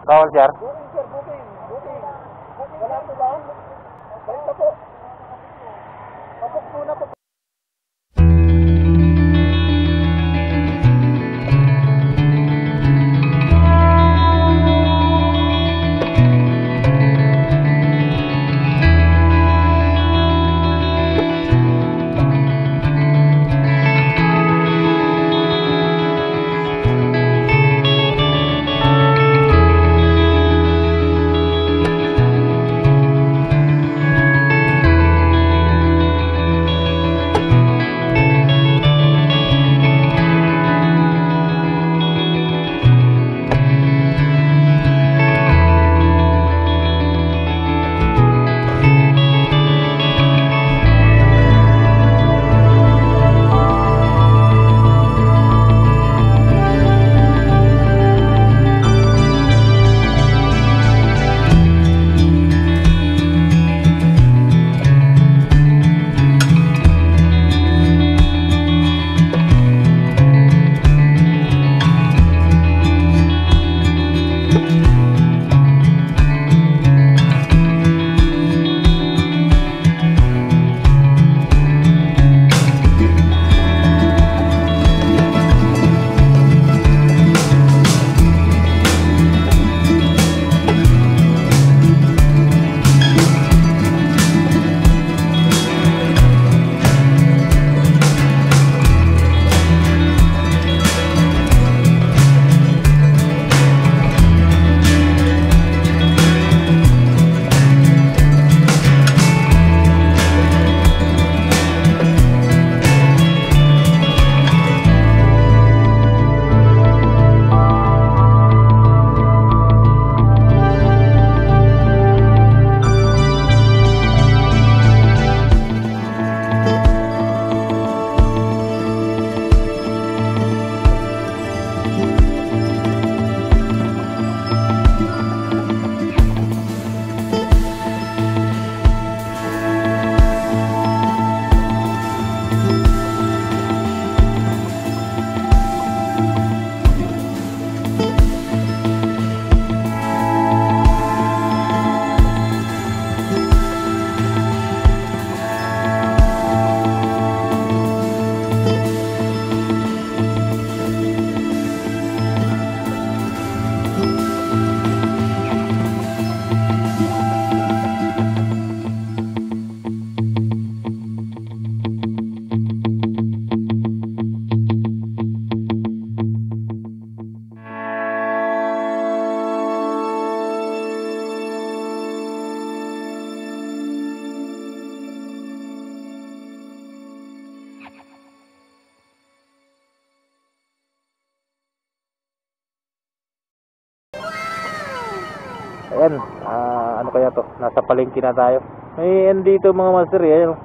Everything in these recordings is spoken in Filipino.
Bawal, sir? Booking, sir, booking. Booking. Wala po ba? Balik po. Papok muna po. Ayan, ano kaya to? Nasa palengke na tayo. Ayan dito mga master, yan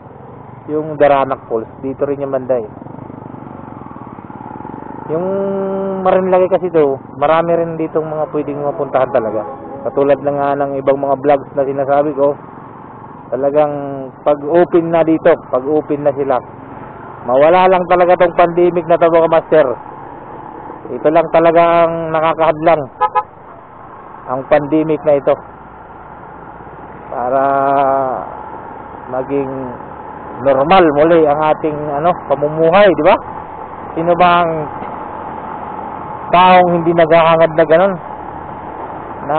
yung Daranak Falls. Dito rin yung banda eh. Yung Marinlaki kasi to, marami rin ditong mga pwedeng mapuntahan talaga. Katulad na nga ng ibang mga vlogs na sinasabi ko, talagang pag open na dito, pag open na sila, mawala lang talaga tong pandemic na to mga master. Ito lang talagang nakakahadlang, ang pandemic na ito, para maging normal muli ang ating pamumuhay, di ba? Sino bang taong hindi naghahangad na ganun, na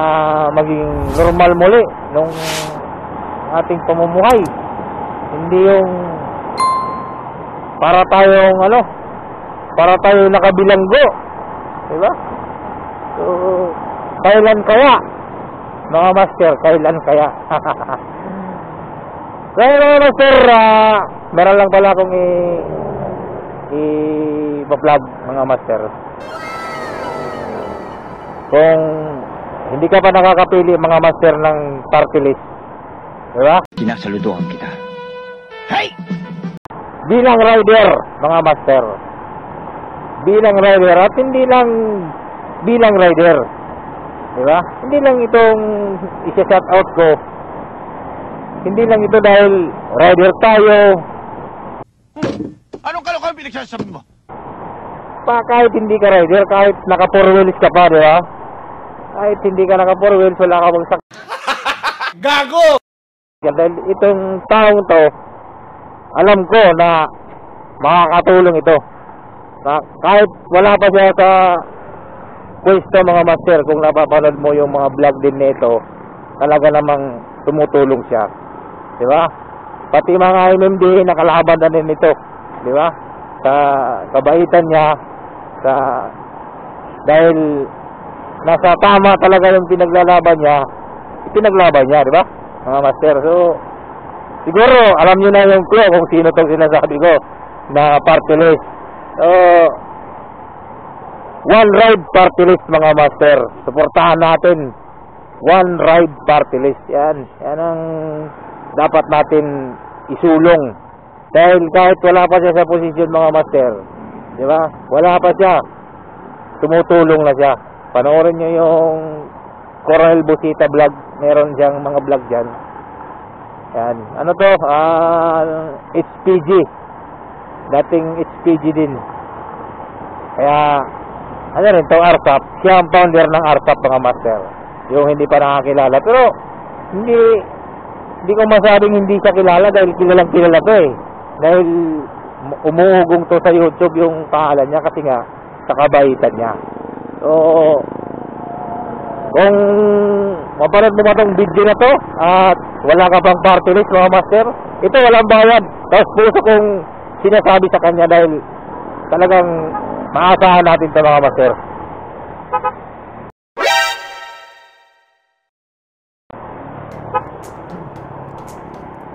maging normal muli nung ating pamumuhay, hindi yung para tayong nakabilanggo, di ba? So kailan kaya mga master, kailan kaya? Kaya mga master, meron lang pala akong i-vlog mga master. Kung hindi ka pa nakakapili mga master ng party list, diba? Sinasaludohan kita. Hey! Bilang rider mga master, bilang rider, at hindi lang bilang rider, diba? Hindi lang itong isa-shout out ko, hindi lang ito dahil rider tayo. Anong kalokohan pinagsasabi mo? Pa kahit hindi ka rider, kahit naka 4 wheels ka pa, di ba? kahit hindi ka naka 4 wheels, wala ka bagsak. Gago! Dahil itong taong to, alam ko na makakatulong ito. Kahit wala pa siya sa pwesto mga master, kung napapanood mo yung mga vlog din nito, talaga namang tumutulong siya. Di ba? Pati mga MMD nakalaban na din ito. Di ba? Sa kabaitan niya, dahil nasa tama talaga yung pinaglaban niya, di ba? Mga master. So, siguro, alam nyo na yung clue kung sino itong sinasabi ko na party list. So, one ride party list mga master. Suportahan natin. One ride party list. Yan ang dapat natin isulong. Dahil kahit wala pa siya sa posisyon mga master, di ba? Wala pa siya. Tumutulong na siya. Panoorin nyo yung Coronel Busita vlog. Meron siyang mga vlog dyan. Yan. Ano to? HPG. Dating HPG din. Kaya, ano rin, itong RSAP. Siya ang founder ng RSAP mga master. Yung hindi pa nakakilala. Pero, hindi ko masabing hindi siya kilala dahil kilalang kilala to eh. Dahil umuugong to sa YouTube yung pangalan niya kasi nga sa kabaitan niya. So, kung mapanood mo ba itong video na to at wala ka pang party list mga master, ito walang bayad. Tapos puso kong sinasabi sa kanya dahil talagang maasahan natin ito mga master.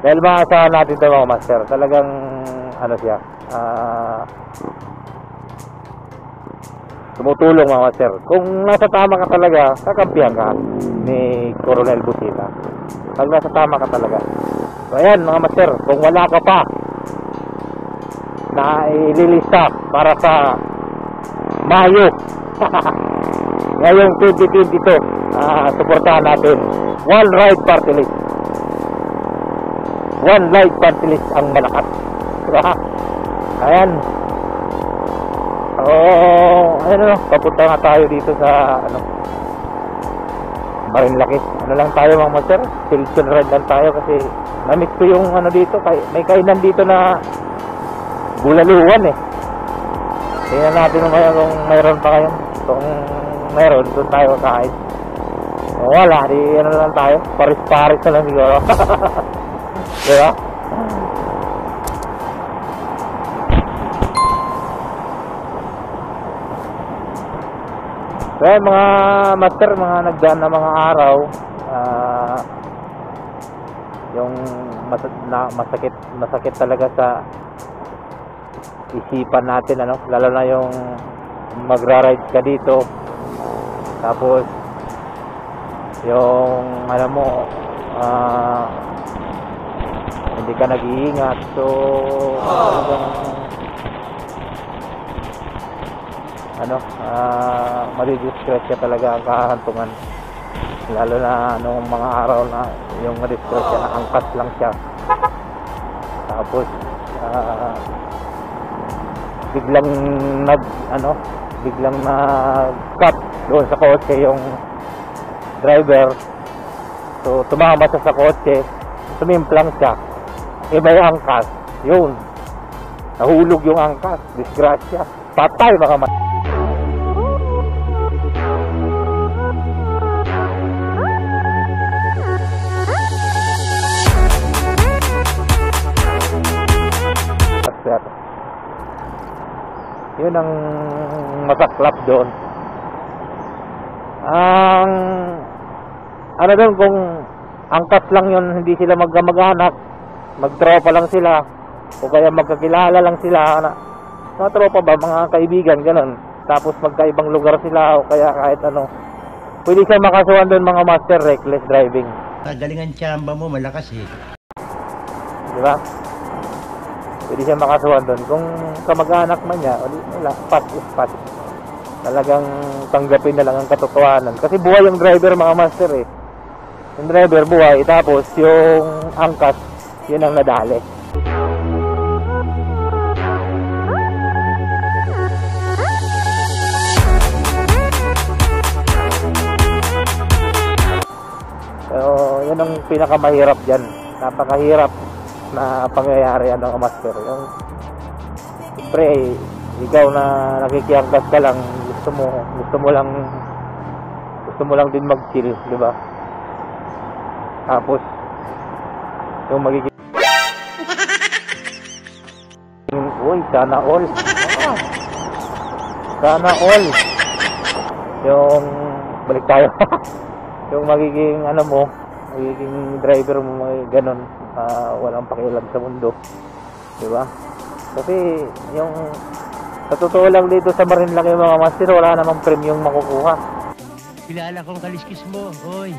Dahil maasahan natin ito mga master. Talagang ano siya, tumutulong mga master. Kung nasa tama ka talaga, kakampihan ka ni Coronel Busita. Pag nasa tama ka talaga. So ayan mga master, kung wala ka pa na ililista para sa Mayo ngayong 2022, suportahan natin one ride party list. One ride party list ang malakas. Diba? Ayan. Ayun, papunta nga tayo dito sa Marinlaki. Ano lang tayo mga master, silson ride lang tayo kasi na-miss ko yung dito, may kainan dito na bulaluwan eh. Tingnan natin kung mayroon pa kayo. Kung mayroon, doon tayo kain. Kung wala, di lang tayo, paris-paris na lang siguro. Diba? Kaya mga master, mga nagdaan na mga araw, yung masakit talaga sa isipan natin, lalo na yung magra-ride ka dito, tapos yung hindi ka nag-iingat, so madi-distress ka talaga ang kahantungan, lalo na nung mga araw na yung madi-distress ka, naangkas lang siya, tapos biglang nag-cut doon sa kotse yung driver, so tumama siya sa kotse, tumimplang siya, iba yung angkas, yun, nahulog yung angkas, disgrasya, patay mga yun ang masaklap doon. Ang doon, kung angkas lang yun, hindi sila magkamag-anak, magtropa lang sila, o kaya magkakilala lang sila, mga tropa ba, mga kaibigan, ganun, tapos magkaibang lugar sila, o kaya kahit pwede siya makasuhan doon mga master, reckless driving. Galingan tsamba mo, malakas eh. Diba? Pwede siya makasuhan doon. Kung kamag-anak man niya, wala, pass is pass. Talagang tanggapin na lang ang katotohanan. Kasi buhay yung driver mga master eh. Yung driver buhay, tapos yung angkas, yun ang nadali. pinakamahirap dyan. Napakahirap na pangyayari ano master. Yung siyempre ikaw na nakikiangkas ka lang, gusto mo lang din mag-chill, di ba? Tapos yung magiging uy, sana all. Sana all. Yung balik tayo. Yung magiging ano mo, magiging driver mo may ganun, walang pakialam sa mundo, di ba? Kasi yung sa totoo lang dito sa Marinlaki mga master, wala namang premium makukuha. Kilala kong kaliskis mo, oy.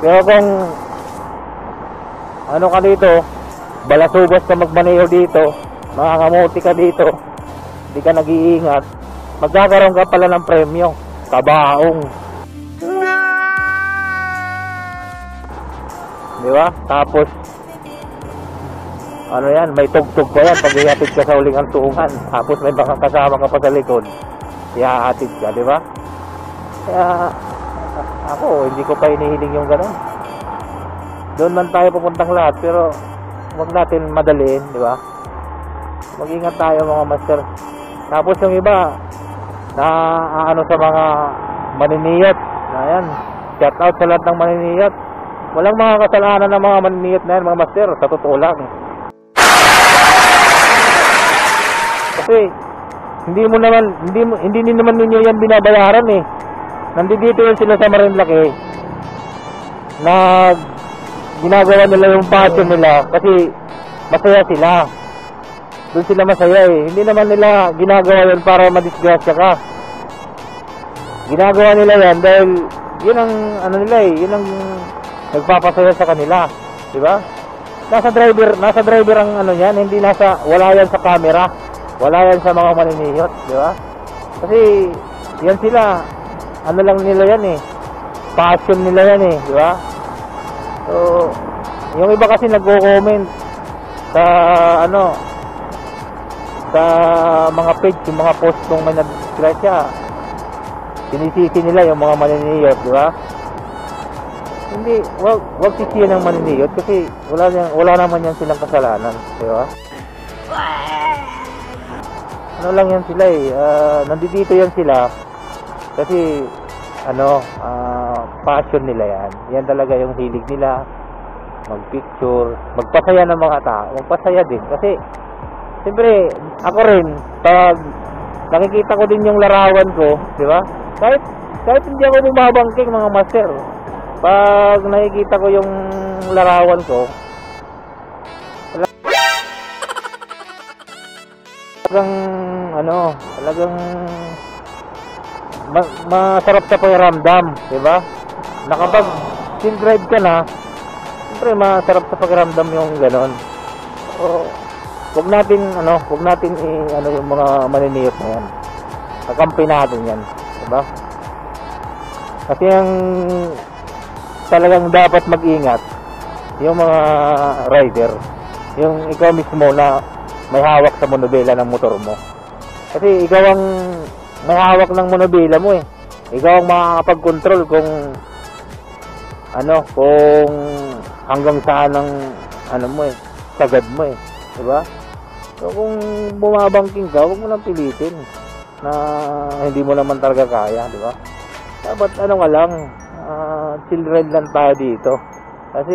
Pero kung ano ka dito, balasubas ka magmaneho dito, makakamuti ka dito, hindi ka nag-iingat, magkakaroon ka pala ng premyo, kabaong. Di ba? Tapos ano yan, may tugtog pa yan pag ihatid ka sa uling hantungan. Tapos may baka kasama ka pa sa likod, ihahatid ka, di ba? Kaya ako, hindi ko pa inihiling yung gano'n. Doon man tayo pupuntang lahat, pero huwag natin madaliin, di ba? Mag-ingat tayo mga master. Tapos yung iba na ano sa mga maniniyot, ayan, shout out sa lahat ng maniniyot. Walang mga kasalanan ng mga maniniyot na yan mga master, sa totoo lang. Kasi hindi naman ninyo yan binabayaran eh. Nandito yun sila sa Marinlaki na ginagawa nila yung passion nila kasi masaya sila. Doon sila masaya eh. Hindi naman nila ginagawa yun para madisgrasya ka. Ginagawa nila yan dahil yun ang ano nila eh, yun ang nagpapasaya sa kanila, di ba? Nasa driver ang ano yan, hindi wala yan sa camera, wala yan sa mga maniniyot, di ba? Kasi yan sila, ano lang nila yan eh, passion nila yan eh, di ba? So yung iba kasi nagko-comment sa ano, sa mga page, yung mga post kung may nadisgrasya, sinisisi nila yung mga maniniyot, di ba? Hindi, wag sisiyan ng maniniyot kasi wala naman yan silang kasalanan, di ba? Ano lang yan sila eh, nandito yan sila kasi ano, passion nila yan. Yan talaga yung hilig nila, magpicture, magpasaya ng mga tao, magpasaya din kasi siyempre ako rin pag nakikita ko din yung larawan ko, di ba? Kahit hindi ako bumabangking mga master, pag nakikita ko yung larawan ko, talagang masarap sa pakiramdam, di ba? Nakapag chill drive ka na, siyempre masarap sa pakiramdam yung ganon. So, wag natin yung mga maniniyot na yan. Kakampi natin yan, di ba? Kasi ang talagang dapat mag-ingat yung mga rider, yung ikaw mismo na may hawak sa monobela ng motor mo. Kasi ikaw ang may hawak ng monobela mo eh. Ikaw ang makakapag-control kung hanggang saan ang mo eh, sagad mo eh, di ba? So kung bumabangking ka, huwag mo nang pilitin na hindi mo naman talaga kaya, di ba? Dapat ka lang, chill ride lang tayo dito kasi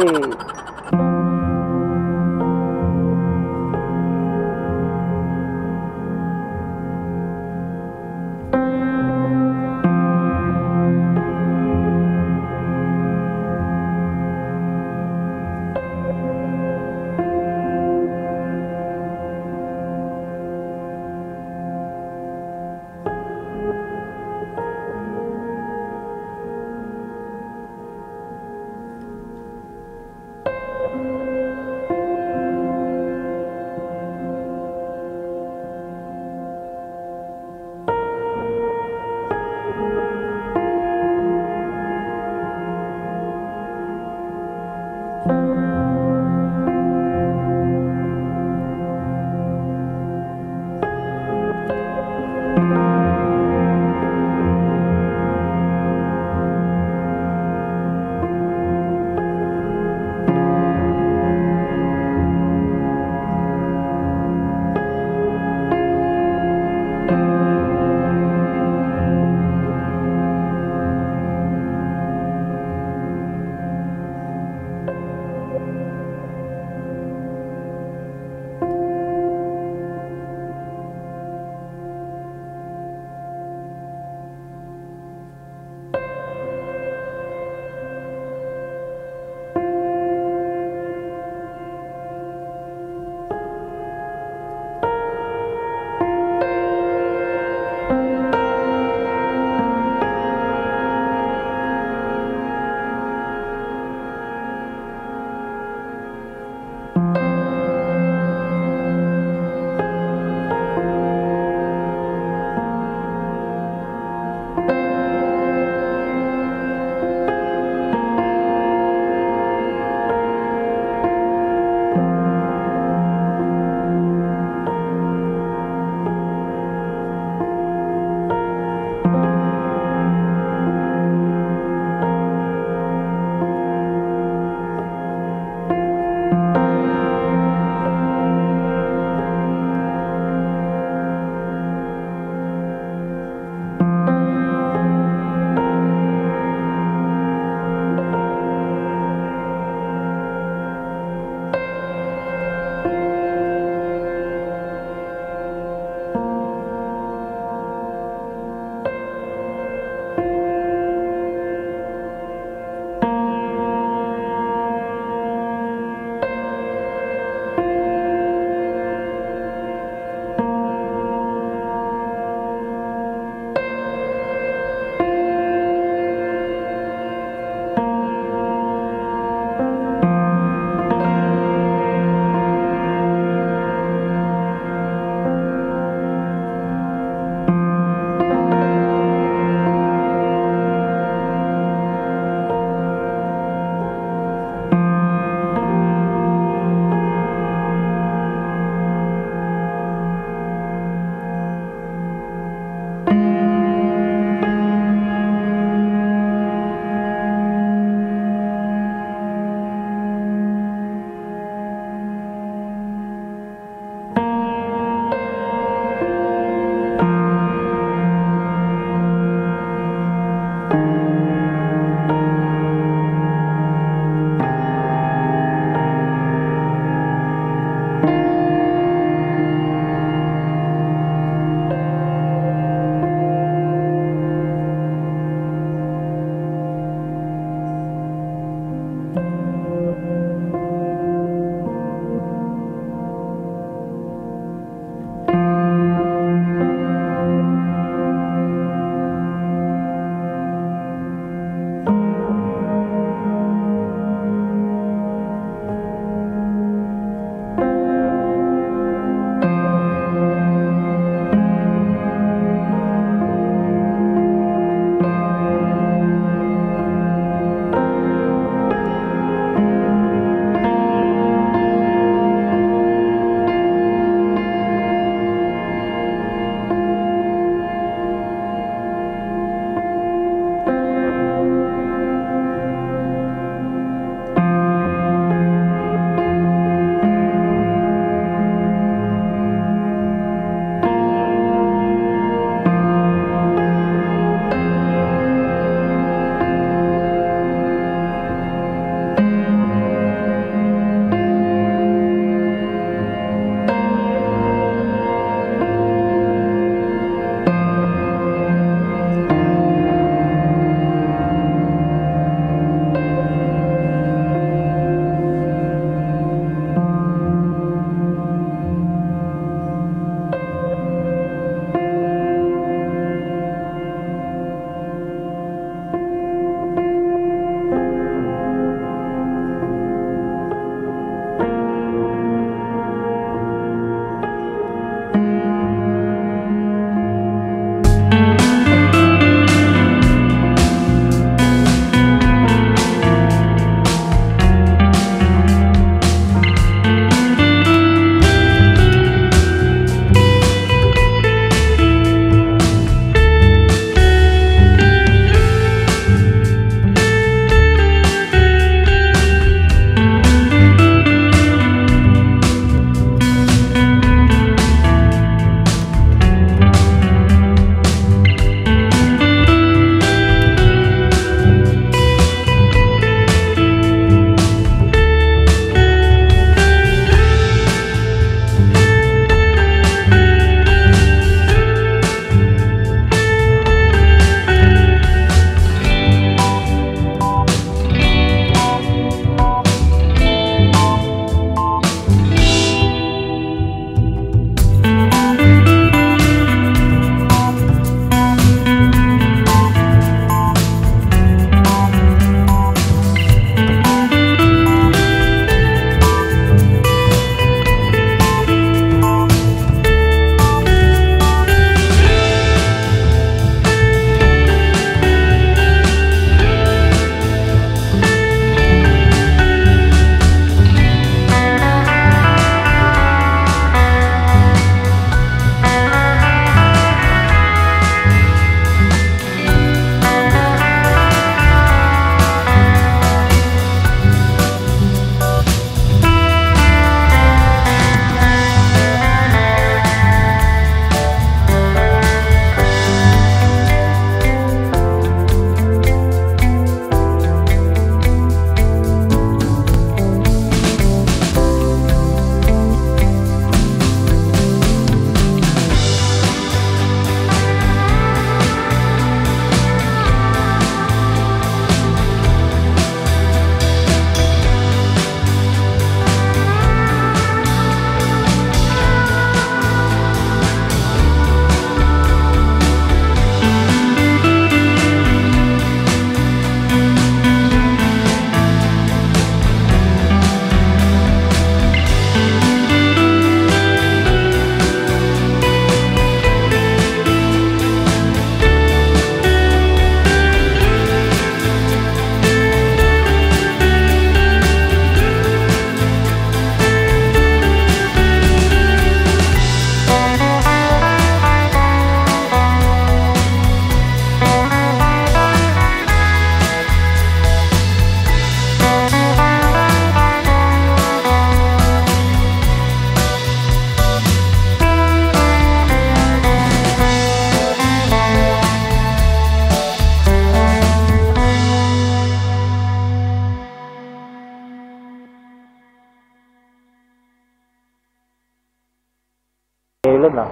doon ah.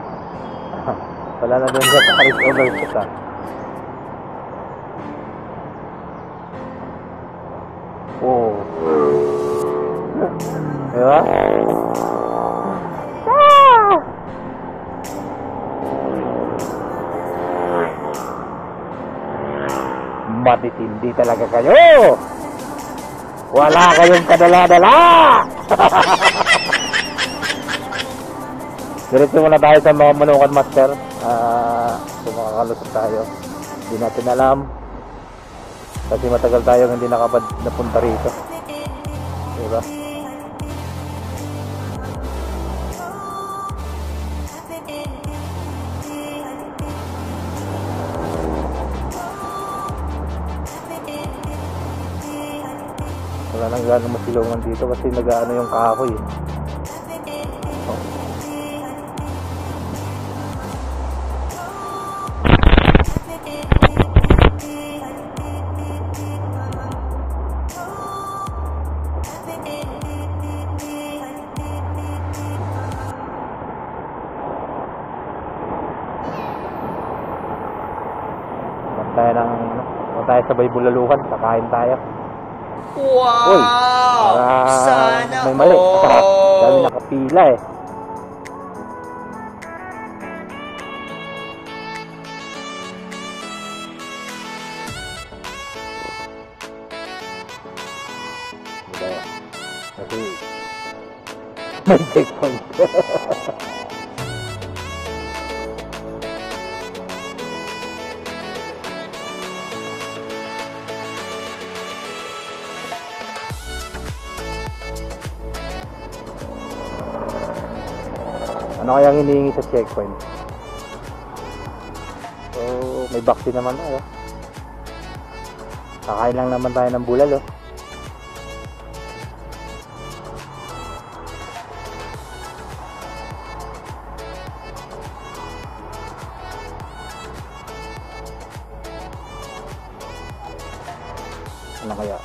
Wala na doon sa Paris Overseas ah. Oh. Diba? Ah! Matitindi talaga kayo. Wala kayong kadala-dala. Diretso muna tayo sa mga Manukan Master. Kung makakalusot tayo. Hindi natin alam. Kasi matagal tayong hindi napunta rito. Diba? Wala nang gano'ng masilungan dito kasi nag-ano yung kahoy eh. Oh. Tayo sabay bulalukan, kakain tayo. Wow! Uy, Sana may mali. all! Dami nakapila eh. Kasi may checkpoint. Ano kaya ang hinihingi sa checkpoint? So, may vaccine naman tayo. Kakain lang naman tayo ng bulalo. Ano kaya?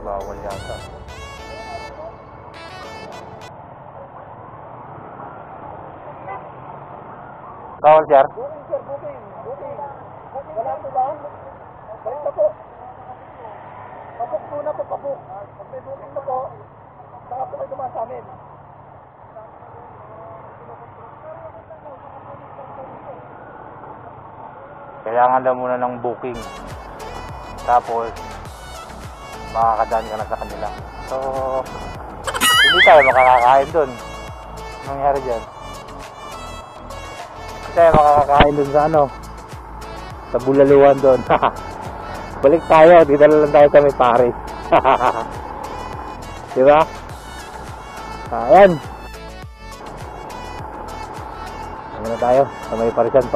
Bawal yata. Bawal, sir? Booking, sir, booking. Wala po ba? Balik na po. Papuk po na po, papuk. Pag may booking na po, saka po kayo dumaan sa amin. Kailangan daw muna ng booking. Tapos, makakadaan ka na sa kanila. So, hindi tayo makakakain dun. Anong nangyari dyan? Hindi tayo makakakain dun sa ano, sa bulaluan dun. Balik tayo, dito lang tayo sa may Paris. Diba? Ayan. Ano na tayo? Sa may Parisan.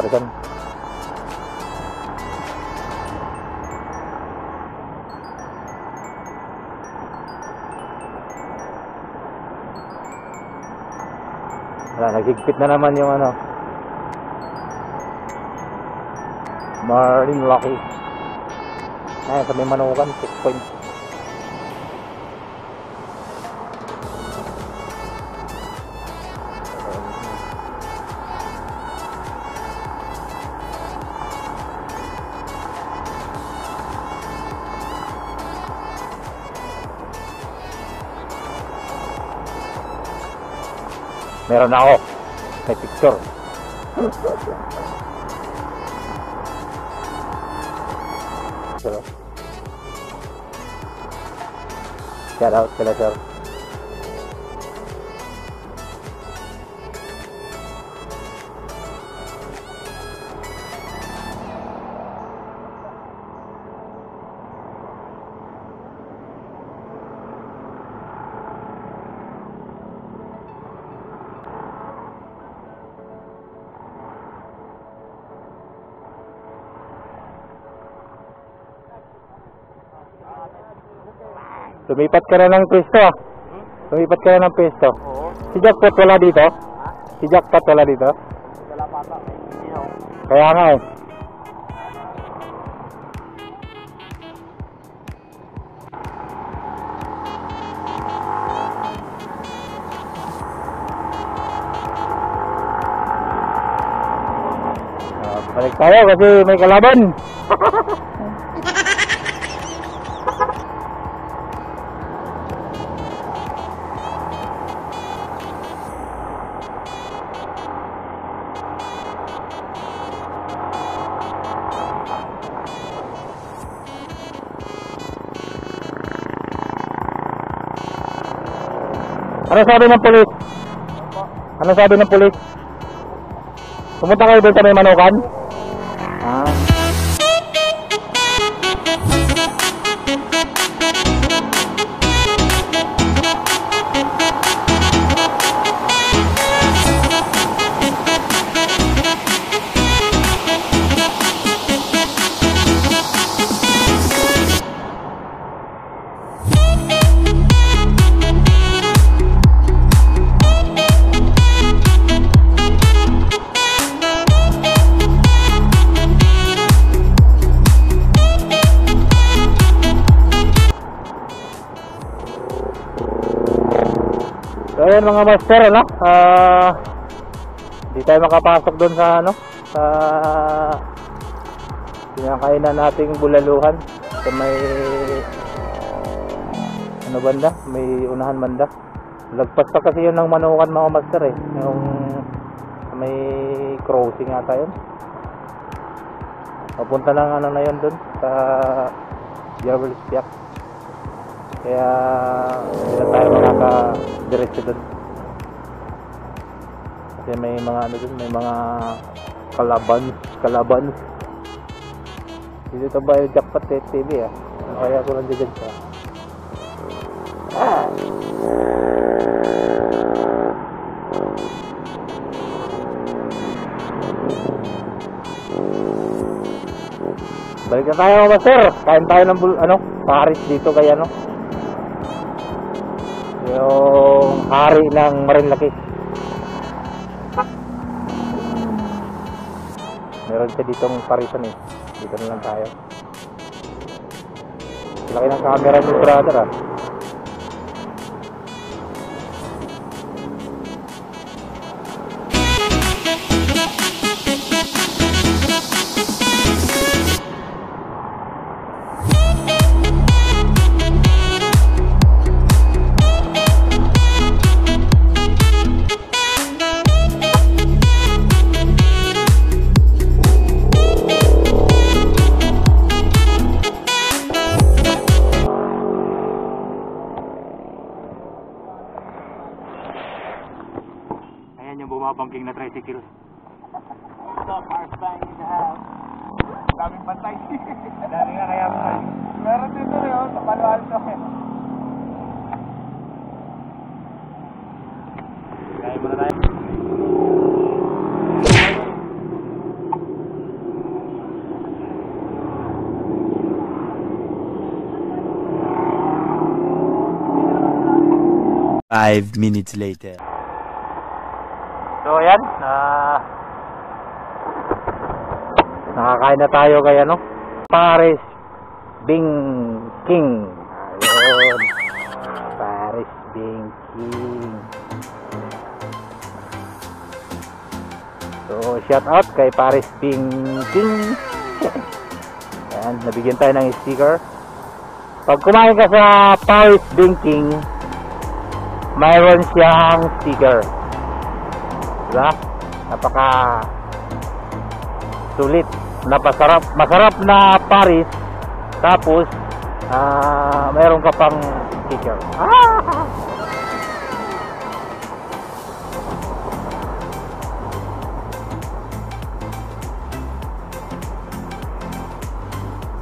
Wala, naghigpit na naman yung ano, Marine Lucky. Ayan, sa may Manukan, checkpoint. Meron ako. May picture. Shout out sila, sir. Lumipat ka na ng pwesto ah. Lumipat ka na ng pwesto. Oo. Si Jackpot wala dito? Si Jackpot wala dito? Wala pa ata. Hindi ako. Kaya nga eh. Balik tayo kasi may kalaban. Ano sabi ng pulis? Ano sabi ng pulis? Pumunta kayo doon sa may Manukan? Ah. So ayan mga master, ano? Hindi tayo makapasok doon sa ano, sa pinakainan nating bulaluhan sa may ano banda, may unahan banda. Lagpas pa kasi yun ng Manukan mga master eh, yung sa may crossing ata yun. Papunta lang ano na yun doon sa Jewel Spiak. Kaya hindi na tayo makaka-diretso doon. Kasi may mga ano doon, may mga kalaban. Dito ba yung Jackpot TV ah? Ano kaya ko lang dyan siya? Balik na tayo mga sir. Kain tayo ng Paris dito kaya no? Yung hari ng Marinlaki. Meron siya ditong parisan eh. Dito na lang tayo. Laki ng camera ni brother ah. Yung bumabangking na tricycle. So, first bang in the house. Daming bantay. Dami nga kaya mo. Meron dito rin oh, sa Palo Alto. Kaya mo na tayo. Five minutes later. So ayan, nakakain na tayo kaya no? Paris Bing King. Ayun. Paris Bing King. So shout out kay Paris Bing King. Ayan, nabigyan tayo ng sticker. Pag kumain ka sa Paris Bing King, mayroon siyang sticker. Diba? Napaka sulit, masarap na Paris, tapos mayroon ka pang sticker.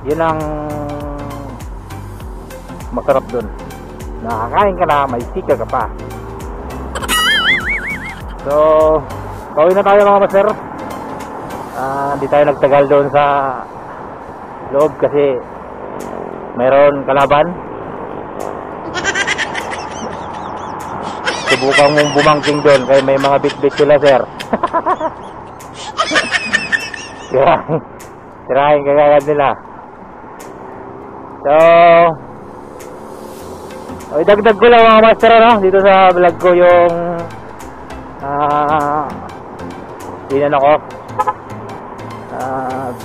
Yun ang masarap dun, nakakain ka na may sticker ka pa. So, pauwi na tayo mga master. Hindi tayo nagtagal doon sa loob kasi mayroon kalaban. subukan mong bumangking doon kaya may mga bit-bit sila, sir. Sirahin kagad nila. So, idagdag ko lang mga master, ano, dito sa vlog ko yung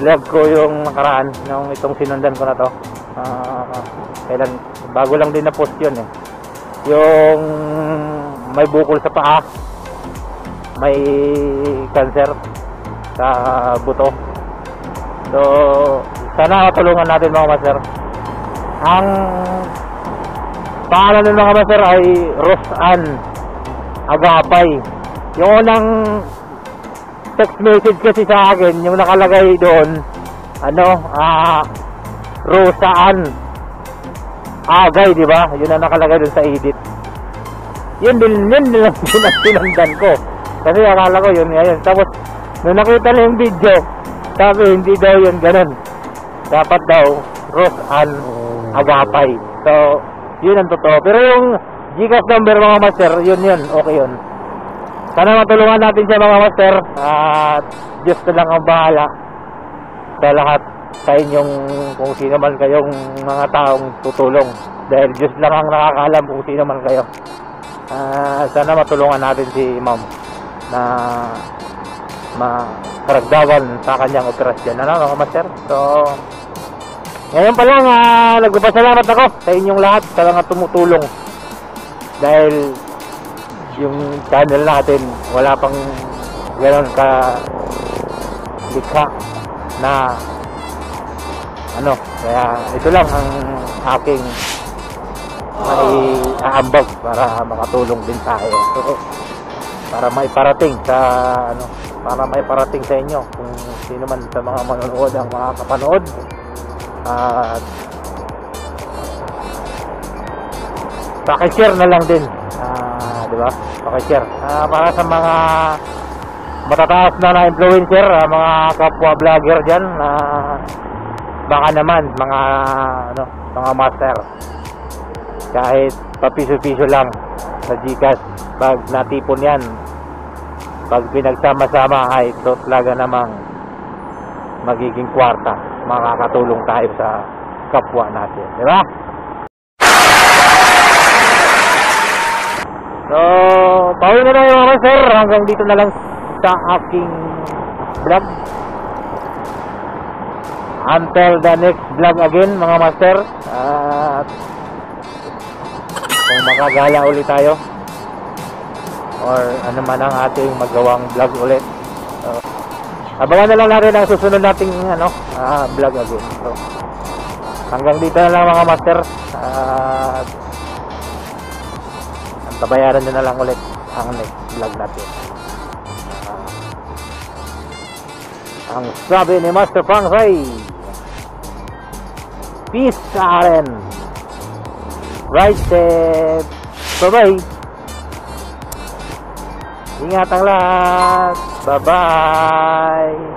vlog ko yung nakaraan nung itong sinundan ko na to. Kailan, bago lang din na post yun eh. Yung may bukol sa paa, may cancer sa buto. So, sana matulungan natin mga master. Ang pangalan ng mga master ay Rosan Agapay. Yung unang text message kasi sa akin, yung nakalagay doon, Rosaan Agay, di ba? Yun ang nakalagay doon sa edit. Yun din lang sinundan ko. Kasi akala ko yun ngayon. Tapos, nung nakita na yung video, sabi hindi daw yun ganun. Dapat daw Rosan Agapay. So, yun ang totoo. Pero yung Gcash number mga master, yun, okay yun. Sana matulungan natin siya mga master. At Diyos na lang ang bahala sa lahat sa inyong, kung sino man kayong mga taong tutulong. Dahil Diyos lang ang nakakaalam kung sino man kayo. Sana matulungan natin si ma'am na makaragdagan sa kanyang operasyon. Ano mga master? So, ngayon pa lang, nagpapasalamat ako sa inyong lahat sa mga tumutulong. Dahil yung channel natin wala pang gano'n ka likha na kaya ito lang ang aking may aambag para makatulong din tayo. So, para may parating sa inyo kung sino man sa mga manonood ang makakapanood. At pakishare na lang din, di ba? Pakishare para sa mga matataas na influencer, mga kapwa vlogger dyan, baka naman mga master, kahit papiso-piso lang sa Gcash, pag natipon yan, pag pinagsama-sama ay talaga namang magiging kwarta. Makakatulong tayo sa kapwa natin, di ba? So, pauwi na lang mga sir, hanggang dito na lang sa aking vlog. Until the next vlog again mga master. At kung makagala ulit tayo or ano man ang ating magawang vlog ulit, so, abangan na lang natin ang susunod nating vlog again. So, hanggang dito na lang mga master. Tabayaran nyo na lang ulit ang next vlog natin. Ang sabi ni Master Frank Ray, peace sa atin. Right step. Bye-bye. Ingat ang lahat. Bye-bye.